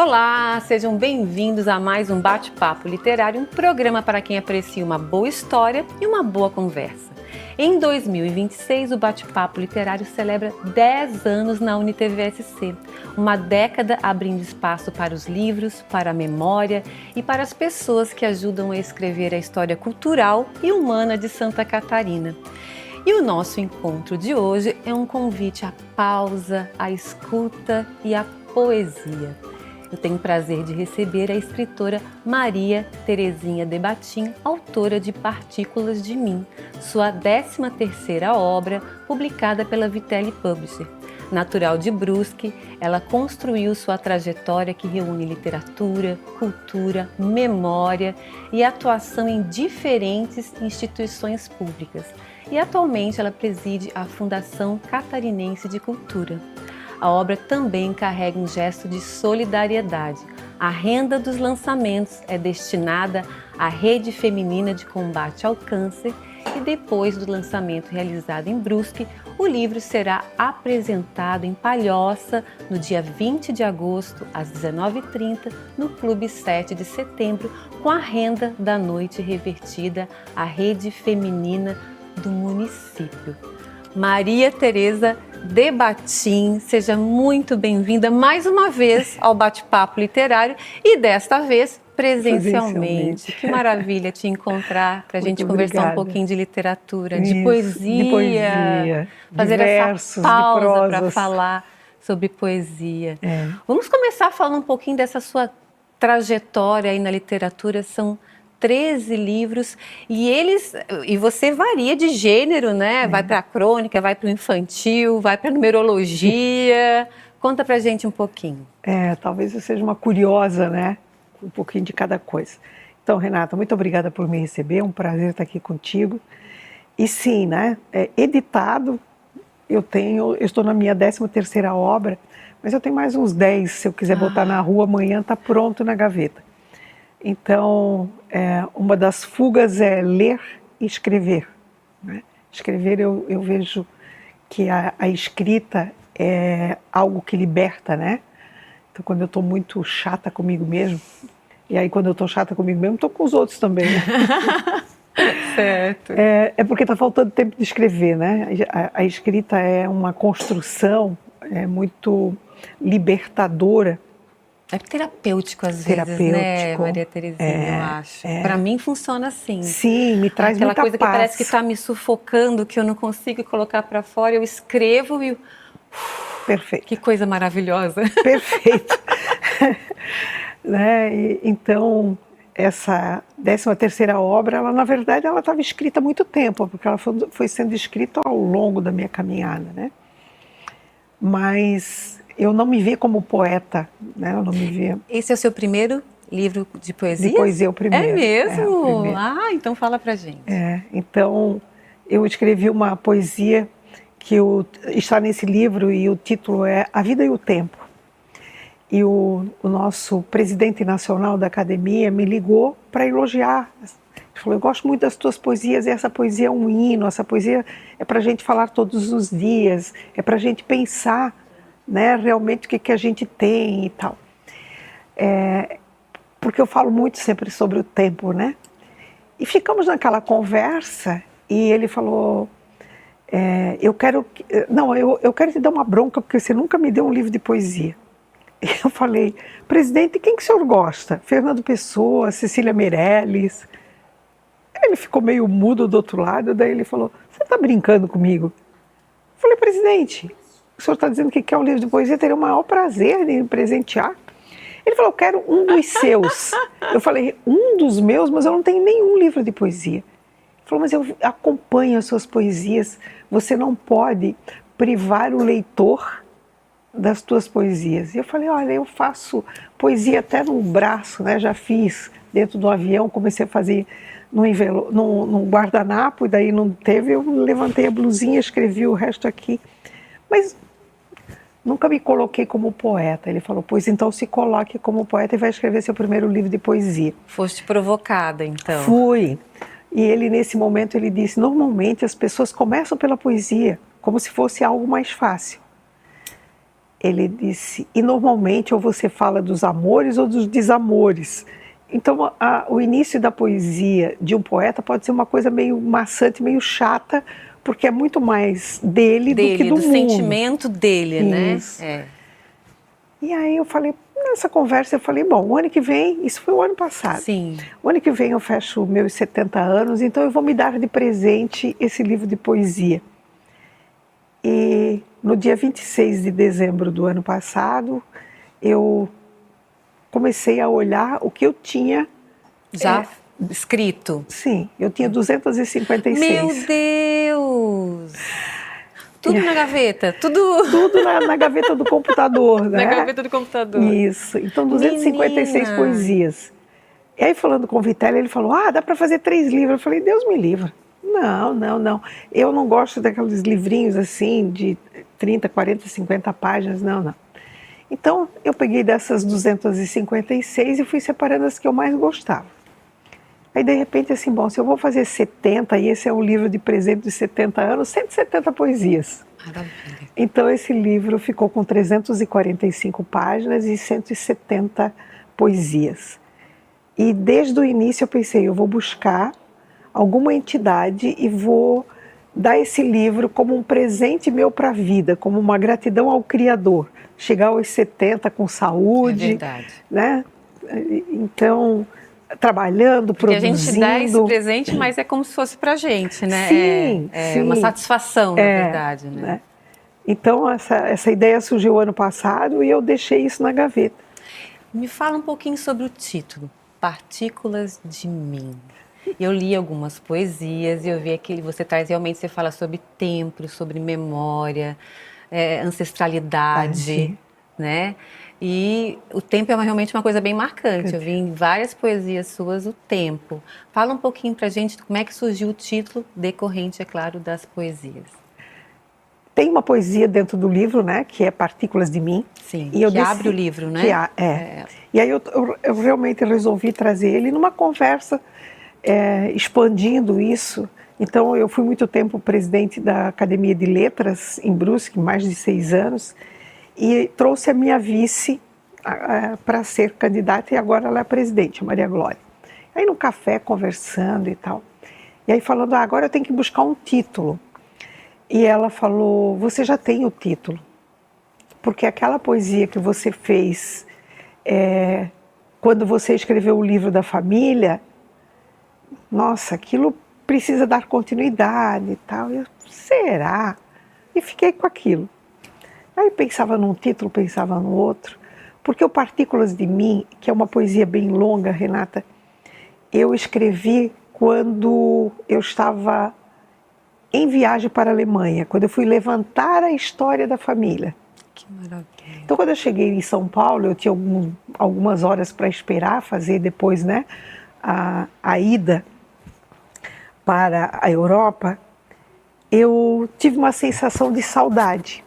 Olá, sejam bem-vindos a mais um Bate-Papo Literário, um programa para quem aprecia uma boa história e uma boa conversa. Em 2026, o Bate-Papo Literário celebra 10 anos na UniTV-SC, uma década abrindo espaço para os livros, para a memória e para as pessoas que ajudam a escrever a história cultural e humana de Santa Catarina. E o nosso encontro de hoje é um convite à pausa, à escuta e à poesia. Eu tenho o prazer de receber a escritora Maria Terezinha Debatim, autora de Partículas de Mim, sua 13ª obra, publicada pela Vitelli Publisher. Natural de Brusque, ela construiu sua trajetória que reúne literatura, cultura, memória e atuação em diferentes instituições públicas. E atualmente ela preside a Fundação Catarinense de Cultura. A obra também carrega um gesto de solidariedade. A renda dos lançamentos é destinada à Rede Feminina de Combate ao Câncer e depois do lançamento realizado em Brusque, o livro será apresentado em Palhoça no dia 20 de agosto, às 19h30, no Clube 7 de Setembro, com a renda da noite revertida à Rede Feminina do município. Maria Tereza Debatim, seja muito bem-vinda mais uma vez ao Bate-Papo Literário e desta vez presencialmente. Que maravilha te encontrar para a gente conversar um pouquinho de literatura, de poesia, fazer essa pausa para falar sobre poesia. Vamos começar falando um pouquinho dessa sua trajetória aí na literatura. São 13 livros e você varia de gênero, né? Vai para a crônica, vai para o infantil, vai para a numerologia. Conta pra gente um pouquinho. Talvez eu seja uma curiosa, né? Um pouquinho de cada coisa. Então, Renata, muito obrigada por me receber, é um prazer estar aqui contigo. E sim, né? Editado, eu estou na minha 13ª obra, mas eu tenho mais uns 10, se eu quiser botar na rua amanhã, está pronto na gaveta. Então, uma das fugas é ler e escrever, né? Escrever, eu vejo que a escrita é algo que liberta, né? Então, quando eu estou muito chata comigo mesmo, e aí quando eu estou chata comigo mesmo, estou com os outros também, né? Certo. É porque está faltando tempo de escrever, né? A escrita é uma construção muito libertadora. É terapêutico às vezes, né, Maria Terezinha, eu acho. Para mim funciona assim. Sim, me traz muita paz. Aquela coisa que parece que está me sufocando, que eu não consigo colocar para fora, eu escrevo e... Perfeito. Que coisa maravilhosa. Perfeito. Né? Então, essa 13ª obra, ela, na verdade, ela estava escrita há muito tempo, porque ela foi sendo escrita ao longo da minha caminhada, né? Mas eu não me via como poeta, né? Eu não me via... Esse é o seu primeiro livro de poesia? De poesia, o primeiro. É mesmo? O primeiro. Então fala pra gente. Então, eu escrevi uma poesia que está nesse livro e o título é A Vida e o Tempo. E o nosso presidente nacional da academia me ligou para elogiar. Ele falou, eu gosto muito das tuas poesias, e essa poesia é um hino, essa poesia é para a gente falar todos os dias, é para a gente pensar, né, realmente o que a gente tem e tal. Porque eu falo muito sempre sobre o tempo, né? E ficamos naquela conversa e ele falou, eu quero te dar uma bronca porque você nunca me deu um livro de poesia. Eu falei, presidente, quem que o senhor gosta? Fernando Pessoa, Cecília Meirelles. Ele ficou meio mudo do outro lado, daí ele falou, você está brincando comigo? Eu falei, presidente, o senhor está dizendo que quer um livro de poesia, teria o maior prazer em me presentear. Ele falou, eu quero um dos seus. Eu falei, um dos meus? Mas eu não tenho nenhum livro de poesia. Ele falou, mas eu acompanho as suas poesias, você não pode privar o leitor das tuas poesias. E eu falei, olha, eu faço poesia até no braço, né? Já fiz dentro do avião, comecei a fazer num guardanapo, e daí não teve, eu levantei a blusinha, escrevi o resto aqui. Mas nunca me coloquei como poeta. Ele falou, pois então se coloque como poeta e vai escrever seu primeiro livro de poesia. Foste provocada, então. Fui. E ele, nesse momento, ele disse, normalmente as pessoas começam pela poesia, como se fosse algo mais fácil. ele disse, e normalmente ou você fala dos amores ou dos desamores. Então o início da poesia de um poeta pode ser uma coisa meio maçante, meio chata, porque é muito mais dele do que do mundo. Sentimento dele, Isso. né? E aí eu falei, nessa conversa eu falei, bom, o ano que vem, isso foi o ano passado. Sim. O ano que vem eu fecho meus 70 anos, então eu vou me dar de presente esse livro de poesia. E no dia 26 de dezembro do ano passado, eu comecei a olhar o que eu tinha... Já escrito? Sim, eu tinha 256. Meu Deus! Tudo na gaveta, tudo na gaveta do computador, né? Na gaveta do computador. Isso, então 256 Menina. poesias. E aí falando com o Vitelli, ele falou, dá para fazer 3 livros. Eu falei, Deus me livre. Não. Eu não gosto daqueles livrinhos assim, de 30, 40, 50 páginas, não. Então, eu peguei dessas 256 e fui separando as que eu mais gostava. Aí, de repente, assim, bom, se eu vou fazer 70, e esse é um livro de presente de 70 anos, 170 poesias. Maravilha. Então, esse livro ficou com 345 páginas e 170 poesias. E desde o início eu pensei, eu vou buscar alguma entidade e vou dar esse livro como um presente meu para a vida, como uma gratidão ao Criador. Chegar aos 70 com saúde. É verdade. Né? Então, trabalhando, porque produzindo. A gente dá esse presente, mas é como se fosse pra gente, né? Sim, sim. Uma satisfação, na verdade, né? Então, essa ideia surgiu ano passado e eu deixei isso na gaveta. Me fala um pouquinho sobre o título, Partículas de Mim. Eu li algumas poesias e eu vi aquele, você fala sobre tempo, sobre memória, ancestralidade, né? E o tempo é realmente uma coisa bem marcante. Eu vi em várias poesias suas o tempo. Fala um pouquinho pra gente como é que surgiu o título, decorrente, é claro, das poesias. Tem uma poesia dentro do livro, né, que é Partículas de Mim. Sim, e que abre o livro, né? E aí eu realmente resolvi trazer ele numa conversa, expandindo isso. Então eu fui muito tempo presidente da Academia de Letras em Brusque, mais de 6 anos, e trouxe a minha vice para ser candidata, e agora ela é presidente, a Maria Glória. Aí no café, conversando e tal, e aí falando, agora eu tenho que buscar um título. E ela falou, você já tem o título, porque aquela poesia que você fez quando você escreveu o livro da família, nossa, aquilo precisa dar continuidade e tal. Será? E fiquei com aquilo. Aí pensava num título, pensava no outro, porque o Partículas de Mim, que é uma poesia bem longa, Renata, eu escrevi quando eu estava em viagem para a Alemanha, quando eu fui levantar a história da família. Que maravilha. Então, quando eu cheguei em São Paulo, eu tinha algumas horas para esperar, fazer depois, né, a ida para a Europa, eu tive uma sensação de saudade.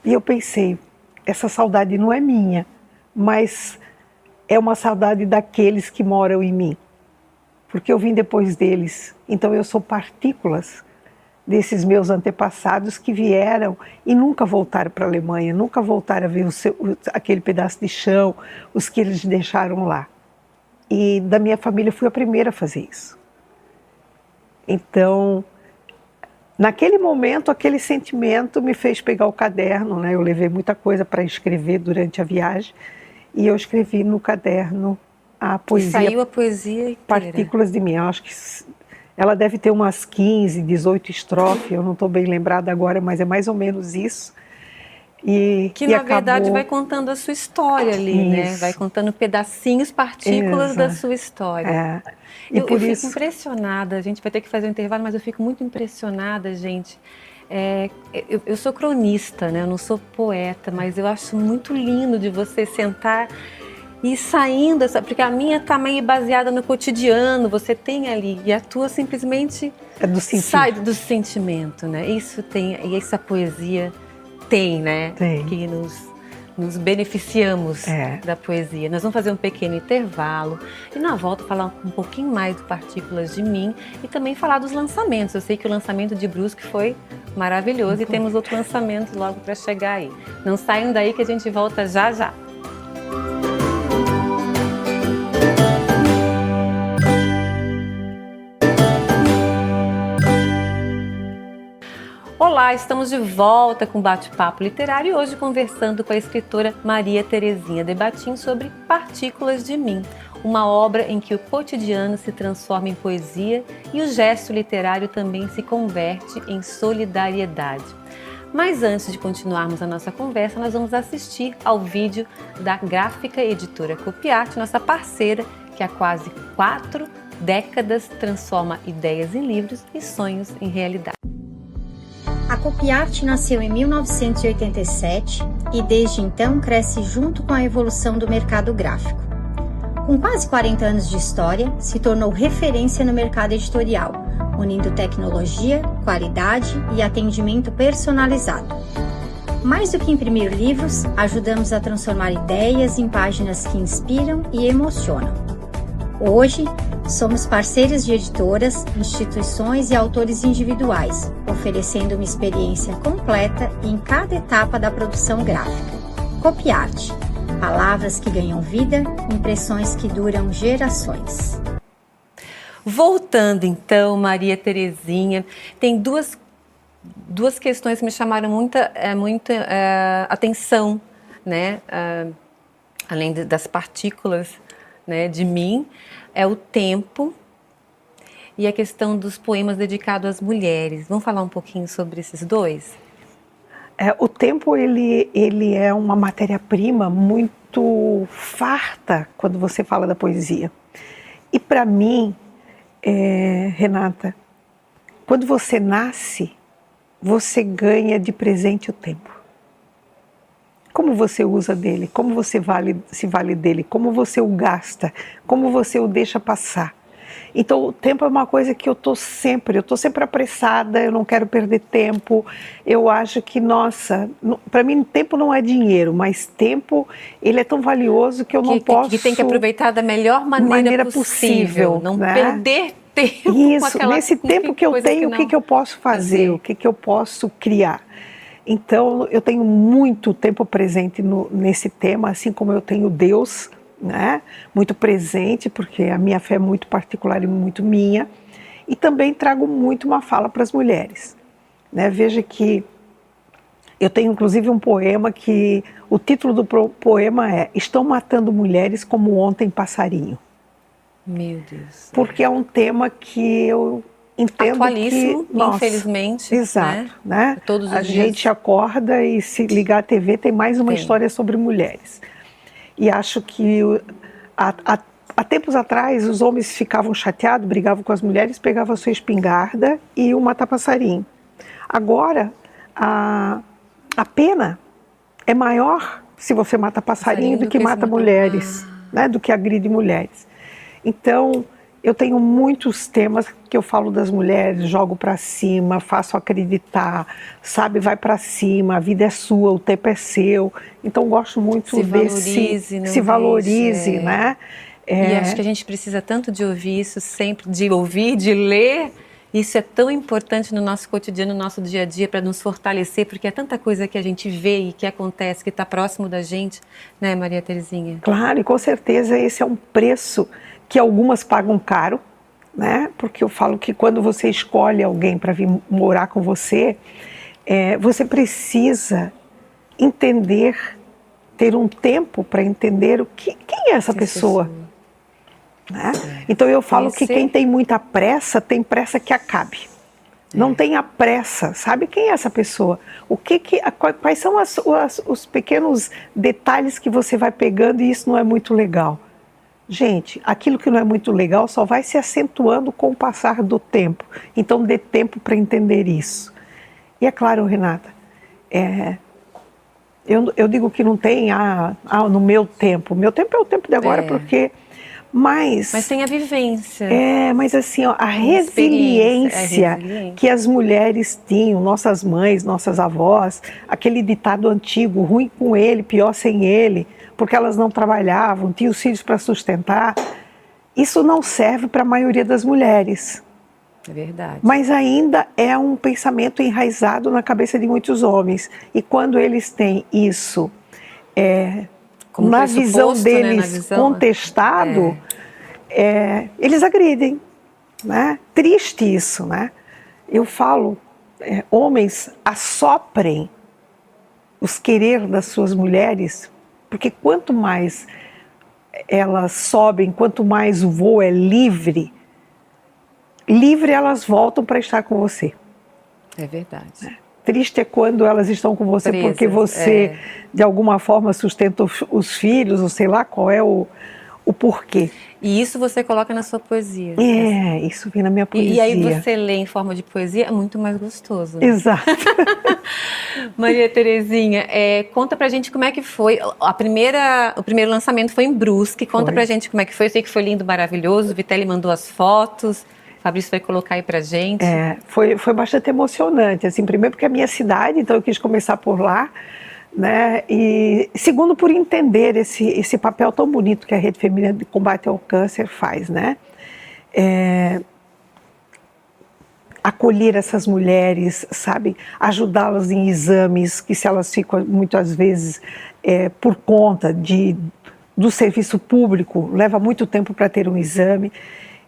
E eu pensei, essa saudade não é minha, mas é uma saudade daqueles que moram em mim. Porque eu vim depois deles, então eu sou partículas desses meus antepassados que vieram e nunca voltaram para a Alemanha, nunca voltaram a ver aquele pedaço de chão, os que eles deixaram lá. E da minha família fui a primeira a fazer isso. Então, naquele momento, aquele sentimento me fez pegar o caderno, né? Eu levei muita coisa para escrever durante a viagem e eu escrevi no caderno a poesia. E saiu a poesia inteira. Partículas de Mim. Eu acho que ela deve ter umas 15, 18 estrofes, eu não estou bem lembrada agora, mas é mais ou menos isso. Que na verdade vai contando a sua história ali, né? Vai contando pedacinhos, partículas da sua história. Eu fico impressionada, a gente vai ter que fazer um intervalo, mas eu fico muito impressionada, gente. Eu sou cronista, né? Eu não sou poeta, mas eu acho muito lindo de você sentar e saindo, porque a minha está meio baseada no cotidiano, você tem ali, e a tua simplesmente sai do sentimento, né? Isso tem, e essa poesia tem, né? Tem. Que nos beneficiamos da poesia. Nós vamos fazer um pequeno intervalo e na volta falar um pouquinho mais do Partículas de Mim e também falar dos lançamentos. Eu sei que o lançamento de Brusque foi maravilhoso e temos outro lançamento logo para chegar aí. Não saiam daí que a gente volta já já. Olá, estamos de volta com Bate-Papo Literário e hoje conversando com a escritora Maria Terezinha Debatim sobre Partículas de Mim, uma obra em que o cotidiano se transforma em poesia e o gesto literário também se converte em solidariedade. Mas antes de continuarmos a nossa conversa, nós vamos assistir ao vídeo da gráfica editora Copiarte, nossa parceira, que há quase 4 décadas transforma ideias em livros e sonhos em realidade. A Copiarte nasceu em 1987 e desde então cresce junto com a evolução do mercado gráfico. Com quase 40 anos de história, se tornou referência no mercado editorial, unindo tecnologia, qualidade e atendimento personalizado. Mais do que imprimir livros, ajudamos a transformar ideias em páginas que inspiram e emocionam. Hoje, somos parceiros de editoras, instituições e autores individuais, oferecendo uma experiência completa em cada etapa da produção gráfica. Copiarte. Palavras que ganham vida, impressões que duram gerações. Voltando então, Maria Terezinha, tem duas questões que me chamaram muita atenção, né? Além das partículas, né, de mim, é o tempo e a questão dos poemas dedicados às mulheres. Vamos falar um pouquinho sobre esses dois? O tempo ele é uma matéria-prima muito farta quando você fala da poesia. E para mim, Renata, quando você nasce, você ganha de presente o tempo. Como você usa dele, como você se vale dele, como você o gasta, como você o deixa passar. Então o tempo é uma coisa que eu estou sempre apressada, eu não quero perder tempo. Eu acho que, nossa, para mim tempo não é dinheiro, mas tempo, ele é tão valioso que eu não posso... Que tem que aproveitar da melhor maneira possível, não, né? Perder tempo. Isso, nesse tempo que eu tenho, o que eu posso fazer, o que eu posso criar. Então, eu tenho muito tempo presente nesse tema, assim como eu tenho Deus, né, muito presente, porque a minha fé é muito particular e muito minha. E também trago muito uma fala para as mulheres. Né? Veja que eu tenho inclusive um poema que o título do poema é Estão matando mulheres como ontem passarinho. Meu Deus. Porque é um tema que eu... entendo atualíssimo, que, nossa, infelizmente. Exato, né? Todos os a dias. gente acorda e se ligar à TV tem mais uma história sobre mulheres. E acho que há tempos atrás os homens ficavam chateados, brigavam com as mulheres, pegavam a sua espingarda e iam matar passarinho. Agora, a pena é maior se você mata passarinho do que mata mulheres, né? Do que agride mulheres. Então, eu tenho muitos temas que eu falo das mulheres, jogo para cima, faço acreditar, sabe, vai para cima, a vida é sua, o tempo é seu. Então gosto muito se valorize, né? E acho que a gente precisa tanto de ouvir isso sempre, de ouvir, de ler. Isso é tão importante no nosso cotidiano, no nosso dia a dia, para nos fortalecer, porque é tanta coisa que a gente vê e que acontece, que está próximo da gente, né, Maria Terezinha? Claro, e com certeza esse é um preço que algumas pagam caro, né? Porque eu falo que quando você escolhe alguém para vir morar com você, você precisa entender, ter um tempo para entender quem é essa pessoa. Né? Então eu falo que quem tem muita pressa, tem pressa que acabe. Não tenha pressa, sabe quem é essa pessoa? Quais são os pequenos detalhes que você vai pegando e isso não é muito legal. Gente, aquilo que não é muito legal só vai se acentuando com o passar do tempo. Então dê tempo para entender isso. E é claro, Renata, eu digo que não tem no meu tempo. Meu tempo é o tempo de agora, porque Mas tem a vivência. Mas assim, ó, a resiliência que as mulheres tinham, nossas mães, nossas avós, aquele ditado antigo, ruim com ele, pior sem ele, porque elas não trabalhavam, tinham os filhos para sustentar, isso não serve para a maioria das mulheres. É verdade. Mas ainda é um pensamento enraizado na cabeça de muitos homens. E quando eles têm isso na visão deles, né? Contestado, eles agridem, né? Triste isso, né? Eu falo, homens assoprem os querer das suas mulheres, porque quanto mais elas sobem, quanto mais o voo é livre elas voltam para estar com você. É verdade. Triste é quando elas estão com você presas, porque você, de alguma forma, sustenta os filhos, ou sei lá qual é o porquê. E isso você coloca na sua poesia. Isso vem na minha poesia. E aí você lê em forma de poesia, é muito mais gostoso. Né? Exato. Maria Terezinha, conta pra gente como é que foi. O primeiro lançamento foi em Brusque. Conta pra gente como é que foi. Eu sei que foi lindo, maravilhoso. O Vitelli mandou as fotos. Fabrício vai colocar aí pra gente. Foi bastante emocionante, assim, primeiro porque é a minha cidade, então eu quis começar por lá, né, e segundo por entender esse papel tão bonito que a Rede Feminina de Combate ao Câncer faz, né, acolher essas mulheres, sabe, ajudá-las em exames, que se elas ficam muitas vezes por conta do serviço público, leva muito tempo para ter um exame,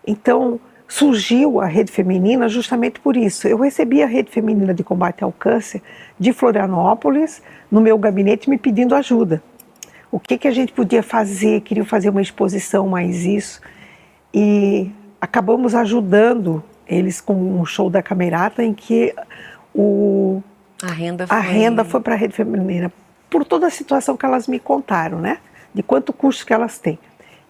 então surgiu a Rede Feminina justamente por isso. Eu recebi a Rede Feminina de Combate ao Câncer de Florianópolis no meu gabinete me pedindo ajuda. O que a gente podia fazer, queriam fazer uma exposição, mais isso. E acabamos ajudando eles com um show da Camerata em que a renda foi para a Rede Feminina, por toda a situação que elas me contaram, né? De quanto custo que elas têm.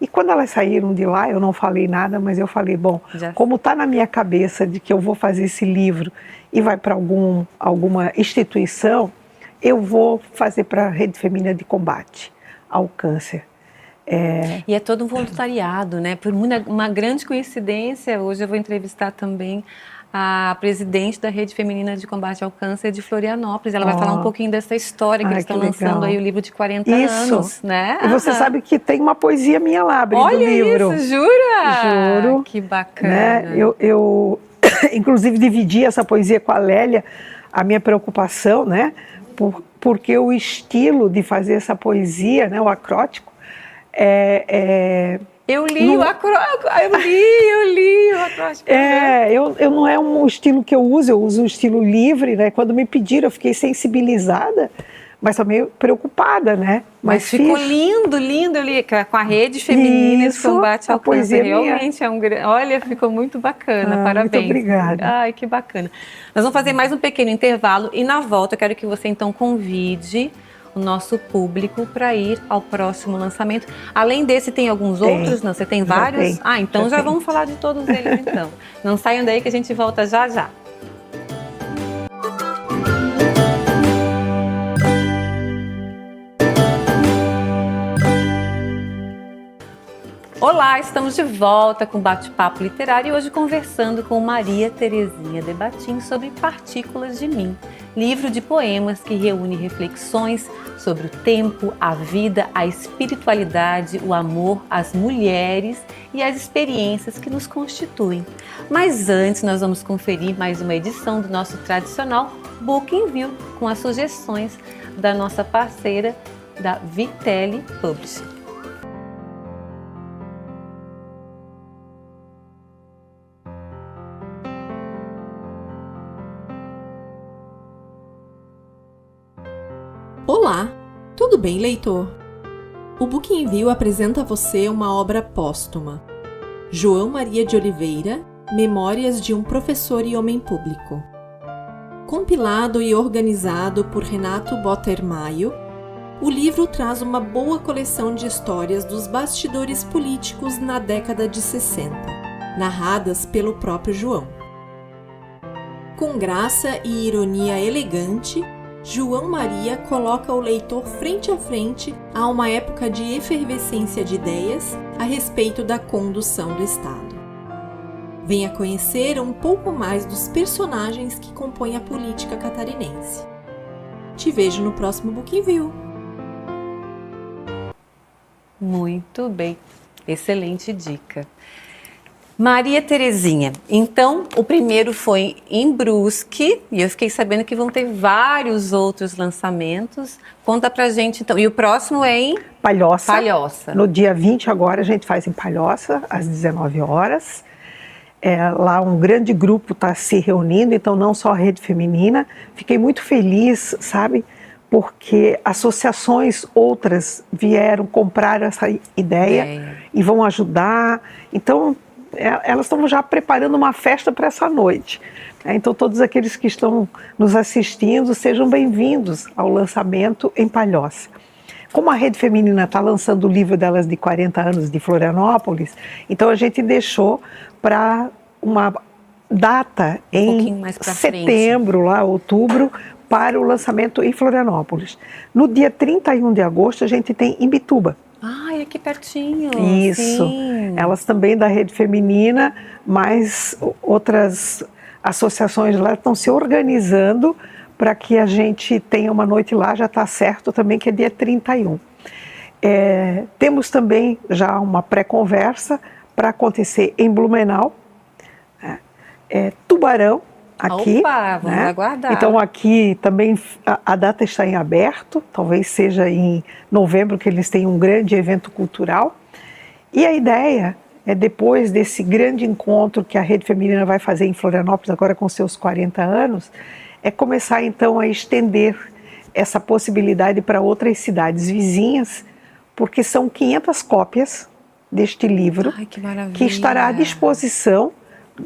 E quando elas saíram de lá, eu não falei nada, mas eu falei, bom, como está na minha cabeça de que eu vou fazer esse livro e vai para alguma instituição, eu vou fazer para a Rede Feminina de Combate ao Câncer. E é todo um voluntariado, né? Por uma grande coincidência, hoje eu vou entrevistar também a presidente da Rede Feminina de Combate ao Câncer de Florianópolis. Ela vai falar um pouquinho dessa história que eles estão lançando aí o livro de 40 anos, né? E você sabe que tem uma poesia minha lá abrindo o livro. Olha isso, jura? Juro. Que bacana. Né? Eu inclusive dividi essa poesia com a Lélia, a minha preocupação, né? Porque o estilo de fazer essa poesia, né? O acrótico, eu li o acróstico. Eu li o acróstico. Eu não é um estilo que eu uso o estilo livre, né? Quando me pediram, eu fiquei sensibilizada, mas também preocupada, né? Mas ficou lindo, eu li com a Rede Feminina de Combate ao Câncer. Realmente olha, ficou muito bacana, parabéns. Muito obrigada. Ai, que bacana. Nós vamos fazer mais um pequeno intervalo e na volta eu quero que você então convide o nosso público para ir ao próximo lançamento. Além desse, tem alguns outros? Não, você tem vários? Então já vamos falar de todos eles então. Não saiam daí que a gente volta já já. Olá, estamos de volta com Bate-Papo Literário e hoje conversando com Maria Terezinha Debatim sobre Partículas de Mim, livro de poemas que reúne reflexões sobre o tempo, a vida, a espiritualidade, o amor, as mulheres e as experiências que nos constituem. Mas antes nós vamos conferir mais uma edição do nosso tradicional Book in View com as sugestões da nossa parceira da Vitelli Publishing. Olá, tudo bem, leitor? O Book in View apresenta a você uma obra póstuma. João Maria de Oliveira, Memórias de um Professor e Homem Público. Compilado e organizado por Renato Bottermaio, o livro traz uma boa coleção de histórias dos bastidores políticos na década de 60, narradas pelo próprio João. Com graça e ironia elegante, João Maria coloca o leitor frente a frente a uma época de efervescência de ideias a respeito da condução do Estado. Venha conhecer um pouco mais dos personagens que compõem a política catarinense. Te vejo no próximo Book in View. Muito bem, excelente dica. Maria Terezinha, então o primeiro foi em Brusque e eu fiquei sabendo que vão ter vários outros lançamentos. Conta pra gente então. E o próximo é em Palhoça. Palhoça. No dia 20 agora a gente faz em Palhoça, às 19 horas. Lá um grande grupo está se reunindo, então não só a Rede Feminina. Fiquei muito feliz, sabe? Porque associações outras vieram comprar essa ideia e vão ajudar. Então, elas estão já preparando uma festa para essa noite. Então, todos aqueles que estão nos assistindo, sejam bem-vindos ao lançamento em Palhoça. Como a Rede Feminina está lançando o livro delas de 40 anos de Florianópolis, então a gente deixou para uma data em setembro, lá, outubro, para o lançamento em Florianópolis. No dia 31 de agosto, a gente tem em Bituba. Ai, aqui pertinho. Isso. Sim. Elas também da Rede Feminina, mas outras associações lá estão se organizando para que a gente tenha uma noite lá, já está certo também que é dia 31. Temos também já uma pré-conversa para acontecer em Blumenau, Tubarão, aqui. Opa, vamos aguardar. Então aqui também a data está em aberto, talvez seja em novembro que eles têm um grande evento cultural. E a ideia é, depois desse grande encontro que a Rede Feminina vai fazer em Florianópolis agora com seus 40 anos, é começar então a estender essa possibilidade para outras cidades vizinhas, porque são 500 cópias deste livro. Ai, que maravilha. Que estará à disposição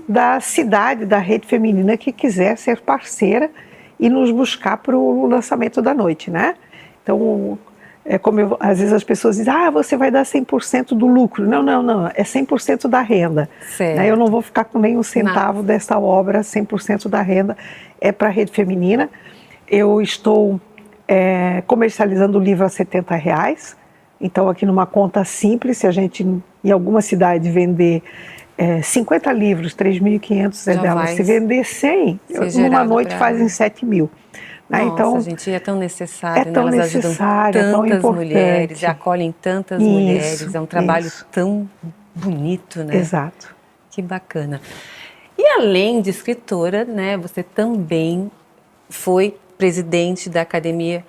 da cidade, da Rede Feminina que quiser ser parceira e nos buscar para o lançamento da noite, né? Então, como às vezes as pessoas dizem, você vai dar 100% do lucro. Não, é 100% da renda. Né? Eu não vou ficar com nenhum centavo dessa obra, 100% da renda é para a Rede Feminina. Eu estou comercializando o livro a R$70, então aqui numa conta simples, se a gente em alguma cidade vender 50 livros, 3.500 é dela. Se vender 100, numa noite fazem 7.000. Nossa, então, gente, é tão necessário. É tão elas necessário, ajudam tantas é tão mulheres, e acolhem tantas mulheres. É um trabalho tão bonito, né? Exato. Que bacana. E além de escritora, né, você também foi presidente da Academia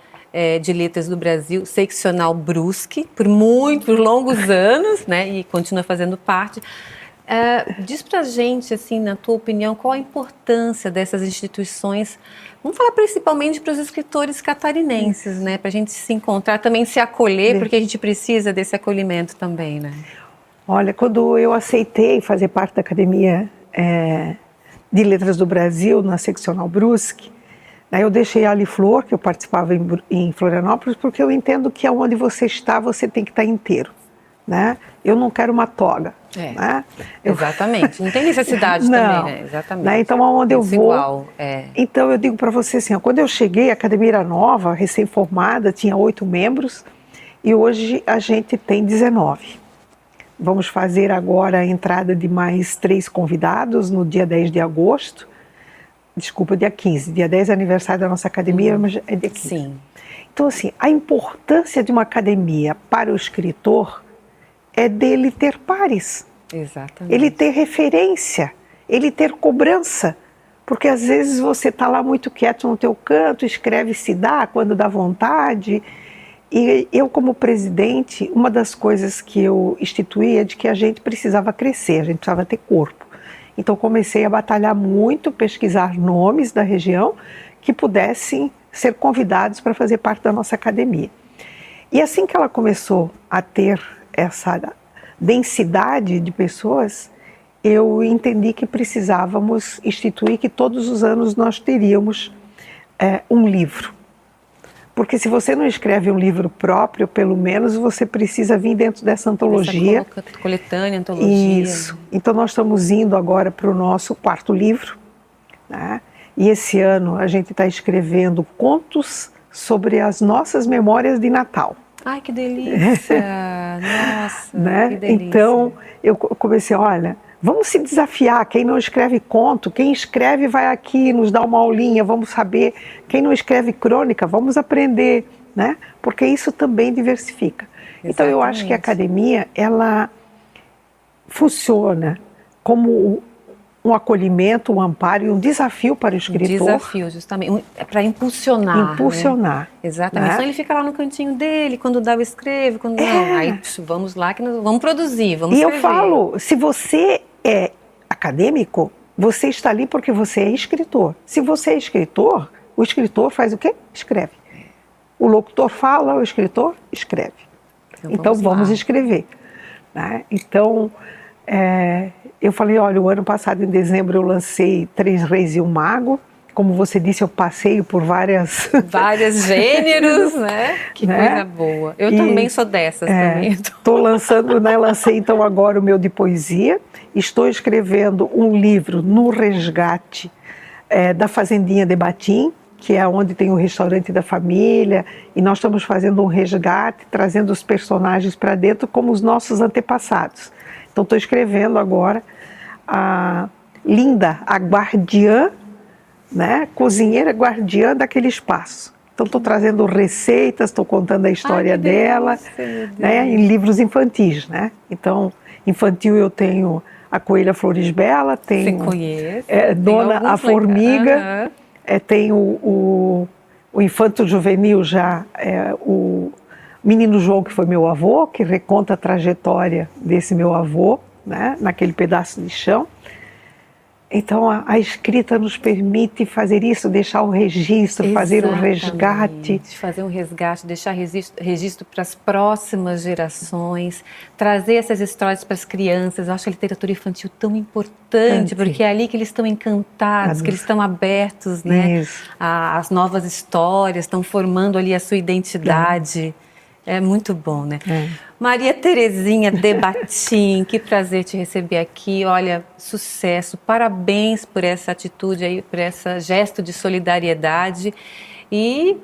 de Letras do Brasil, seccional Brusque, por muitos longos anos, né, e continua fazendo parte. Diz pra gente, assim, na tua opinião, qual a importância dessas instituições, vamos falar principalmente para os escritores catarinenses, né, para a gente se encontrar, também se acolher, porque a gente precisa desse acolhimento também, né? Olha, quando eu aceitei fazer parte da Academia de Letras do Brasil, na seccional Brusque, eu deixei a Aliflor, que eu participava em Florianópolis, porque eu entendo que aonde você está, você tem que estar inteiro. Né? Eu não quero uma toga. Né? Exatamente. Não tem necessidade também, né? Exatamente. Né? Então, aonde eu vou... Igual, Então, eu digo para você assim, quando eu cheguei, a academia era nova, recém-formada, tinha 8 membros, e hoje a gente tem 19. Vamos fazer agora a entrada de mais 3 convidados no dia 10 de agosto. Desculpa, dia 15. Dia 10 é aniversário da nossa academia, mas é dia 15. Sim. Então, assim, a importância de uma academia para o escritor é dele ter pares. Exatamente. Ele ter referência, ele ter cobrança. Porque às vezes você está lá muito quieto no teu canto, escreve se dá, quando dá vontade. E eu, como presidente, uma das coisas que eu instituí é de que a gente precisava crescer, a gente precisava ter corpo. Então comecei a batalhar muito, pesquisar nomes da região que pudessem ser convidados para fazer parte da nossa academia. E assim que ela começou a ter essa densidade de pessoas, eu entendi que precisávamos instituir que todos os anos nós teríamos um livro. Porque se você não escreve um livro próprio, pelo menos você precisa vir dentro dessa antologia. Essa coletânea, antologia. Isso. Então nós estamos indo agora para o nosso 4º livro, né? E esse ano a gente está escrevendo contos sobre as nossas memórias de Natal. Ai, que delícia! Nossa, né? que delícia! Então, eu comecei, olha, vamos se desafiar. Quem não escreve conto, quem escreve vai aqui nos dar uma aulinha, vamos saber. Quem não escreve crônica, vamos aprender, né? Porque isso também diversifica. Exatamente. Então, eu acho que a academia, ela funciona como um acolhimento, um amparo e um desafio para o escritor. Um desafio, justamente. Para impulsionar. Impulsionar. Né? Exatamente. Né? Então ele fica lá no cantinho dele, quando dá, eu escrevo, quando não. Aí vamos lá, que nós vamos produzir, vamos escrever. E eu falo, se você é acadêmico, você está ali porque você é escritor. Se você é escritor, o escritor faz o quê? Escreve. O locutor fala, o escritor escreve. Então vamos escrever. Né? Então, eu falei, olha, o ano passado, em dezembro, eu lancei 3 Reis e um Mago. Como você disse, eu passeio por vários gêneros, né? Que coisa boa. Eu também sou dessas também. Estou lançando, né? Lancei então agora o meu de poesia. Estou escrevendo um livro no resgate da Fazendinha de Batim, que é onde tem o restaurante da família, e nós estamos fazendo um resgate, trazendo os personagens para dentro como os nossos antepassados. Então estou escrevendo agora a Linda, a guardiã, né, cozinheira guardiã daquele espaço. Então estou trazendo receitas, estou contando a história dela, né, em livros infantis, né? Então, infantil eu tenho a Coelha Florisbela, tenho Dona a Formiga, tenho o Infanto Juvenil já, o Menino João, que foi meu avô, que reconta a trajetória desse meu avô, né, naquele pedaço de chão. Então a escrita nos permite fazer isso, deixar o registro, fazer o resgate. Fazer um resgate, deixar registro para as próximas gerações, trazer essas histórias para as crianças. Eu acho a literatura infantil tão importante, porque é ali que eles estão encantados, que eles estão abertos, né, às novas histórias, estão formando ali a sua identidade. É muito bom, né? Maria Terezinha de Batim, que prazer te receber aqui. Olha, sucesso, parabéns por essa atitude aí, por esse gesto de solidariedade e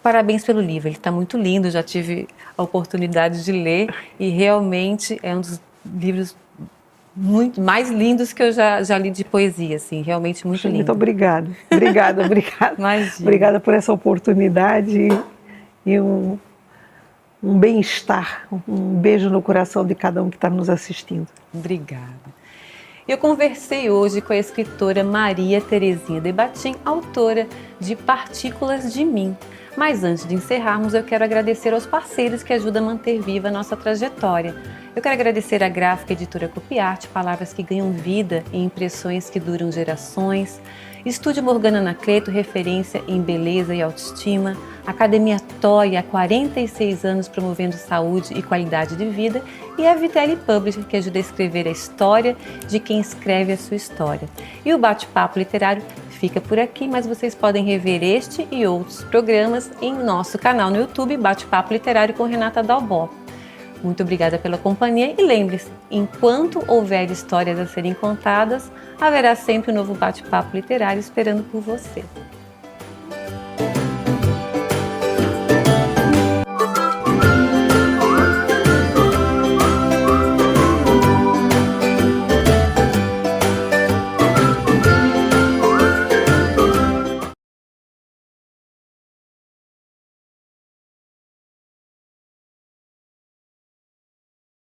parabéns pelo livro. Ele está muito lindo, já tive a oportunidade de ler e realmente é um dos livros mais lindos que eu já li de poesia, assim, realmente muito lindo. Muito obrigada. Obrigada. Obrigada por essa oportunidade e um bem-estar, um beijo no coração de cada um que está nos assistindo. Obrigada. Eu conversei hoje com a escritora Maria Terezinha de Batim, autora de Partículas de Mim. Mas antes de encerrarmos, eu quero agradecer aos parceiros que ajudam a manter viva a nossa trajetória. Eu quero agradecer à gráfica editora Copiarte, palavras que ganham vida e impressões que duram gerações. Estúdio Morgana Anacleto, referência em beleza e autoestima. Academia Toy, há 46 anos promovendo saúde e qualidade de vida. E a Vitelli Publisher, que ajuda a escrever a história de quem escreve a sua história. E o Bate-Papo Literário fica por aqui, mas vocês podem rever este e outros programas em nosso canal no YouTube, Bate-Papo Literário com Renata Dalbó. Muito obrigada pela companhia e lembre-se, enquanto houver histórias a serem contadas, haverá sempre um novo bate-papo literário esperando por você.